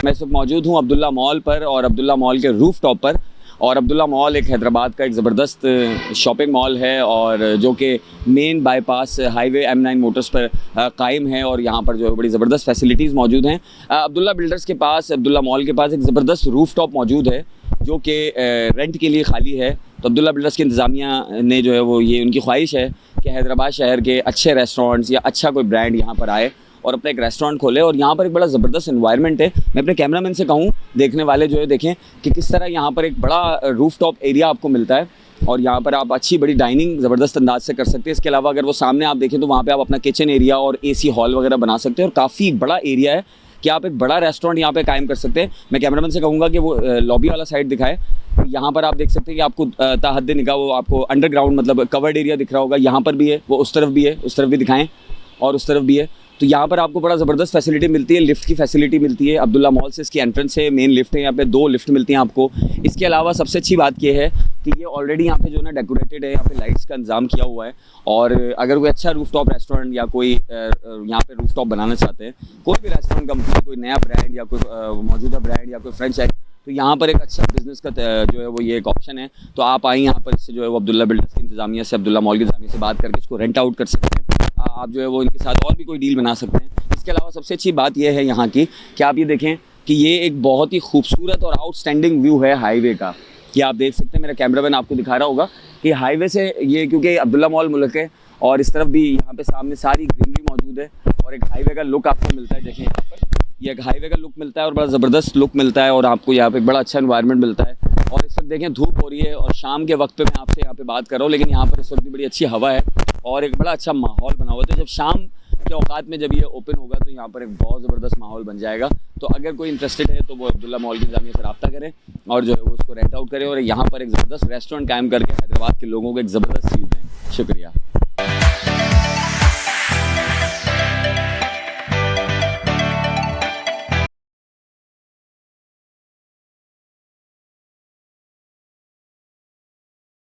मैं इस वक्त मौजूद हूँ अब्दुल्ला मॉल पर और अब्दुल्ला मॉल के रूफ टॉप पर। और अब्दुल्ला मॉल एक हैदराबाद का एक ज़बरदस्त शॉपिंग मॉल है और जो कि main bypass highway M9 Motors पर कायम है और यहाँ पर जो है बड़ी ज़बरदस्त फैसिलिटीज़ मौजूद हैं। अब्दुल्ला बिल्डर्स के पास, अब्दुल्ला मॉल के पास एक ज़बरदस्त रूफ टॉप मौजूद है जो कि रेंट के लिए खाली है। तो अब्दुल्ला बिल्डर्स की इंतज़ामिया ने जो है वो ये उनकी ख्वाहिश है कि हैदराबाद शहर के अच्छे रेस्टोरेंट्स या अच्छा कोई ब्रांड यहाँ पर आए और अपना एक रेस्टोरेंट खोले। और यहाँ पर एक बड़ा ज़बरदस्त एनवायरनमेंट है। मैं अपने कैमरामैन से कहूँ, देखने वाले जो है देखें कि किस तरह यहाँ पर एक बड़ा रूफ टॉप एरिया आपको मिलता है और यहाँ पर आप अच्छी बड़ी डाइनिंग ज़बरदस्त अंदाज से कर सकते हैं। इसके अलावा अगर वो सामने आप देखें तो वहाँ पे आप अपना किचन एरिया और AC हॉल वगैरह बना सकते हैं और काफ़ी बड़ा एरिया है कि आप एक बड़ा रेस्टोरेंट यहाँ पे कायम कर सकते हैं। मैं कैमरामैन से कहूँगा कि वो लॉबी वाला साइड दिखाए। यहाँ पर आप देख सकते हैं कि आपको ताहद्द निगाह वो आपको अंडरग्राउंड मतलब कवर्ड एरिया दिख रहा होगा। यहाँ पर भी है, वो उस तरफ भी है, उस तरफ भी दिखाएँ और उस तरफ भी है। तो यहाँ पर आपको बड़ा ज़बरदस्त फैसिलिटी मिलती है, लिफ्ट की फैसिलिटी मिलती है। अब्दुल्ला मॉल से इसकी एंट्रेंस है, मेन लिफ्ट है, यहाँ पे 2 लिफ्ट मिलती हैं आपको। इसके अलावा सबसे अच्छी बात ये है कि ये ऑलरेडी यहाँ पे जो है ना डेकोरेटेड है, यहाँ पे लाइट्स का इंतजाम किया हुआ है। और अगर कोई अच्छा रूफटॉप रेस्टोरेंट या कोई यहाँ पे रूफटॉप बनाना चाहते हैं, कोई भी रेस्टोरेंट कंपनी, कोई नया ब्रांड या कोई मौजूदा ब्रांड या कोई फ्रेंचाइज, तो यहाँ पर एक अच्छा बिज़नेस का जो है वो ये एक ऑप्शन है। तो आप आएँ यहाँ पर, इससे जो है वो अब्दुल्ला बिल्डर्स की इंतजामिया से, अब्दुल्ला मॉल की इंतजामिया से बात करके इसको रेंट आउट कर सकते हैं। आप जो है वो इनके साथ और भी कोई डील बना सकते हैं। इसके अलावा सबसे अच्छी बात यह है यहाँ की कि आप ये देखें कि ये एक बहुत ही खूबसूरत और आउटस्टैंडिंग व्यू है हाईवे का। ये आप देख सकते हैं, मेरा कैमरामैन आपको दिखा रहा होगा कि हाईवे से ये, क्योंकि अब्दुल्ला मॉल मुल्क है और इस तरफ भी यहाँ पे सामने सारी ग्रीनरी मौजूद है और एक हाईवे का लुक आपको मिलता है। देखें यहाँ पर ये एक हाईवे का लुक मिलता है और बड़ा ज़बरदस्त लुक मिलता है और आपको यहाँ पे एक बड़ा अच्छा एनवायरनमेंट मिलता है। और इस वक्त देखें धूप हो रही है और शाम के वक्त पे मैं आपसे यहाँ पे बात कर रहा हूँ, लेकिन यहाँ पर इस वक्त भी बड़ी अच्छी हवा है और एक बड़ा अच्छा माहौल बना हुआ है। तो जब शाम के औकात में जब ये ओपन होगा तो यहाँ पर एक बहुत ज़बरदस्त माहौल बन जाएगा। तो अगर कोई इंटरेस्टेड है तो वो अब्दुल्ला मॉल की इंतजामिया से रब्ता करें और जो है वो उसको रेंट आउट करें और यहाँ पर एक ज़बरदस्त रेस्टोरेंट कायम करके हैदराबाद के लोगों को एक ज़बरदस्त चीज़ दें। शुक्रिया।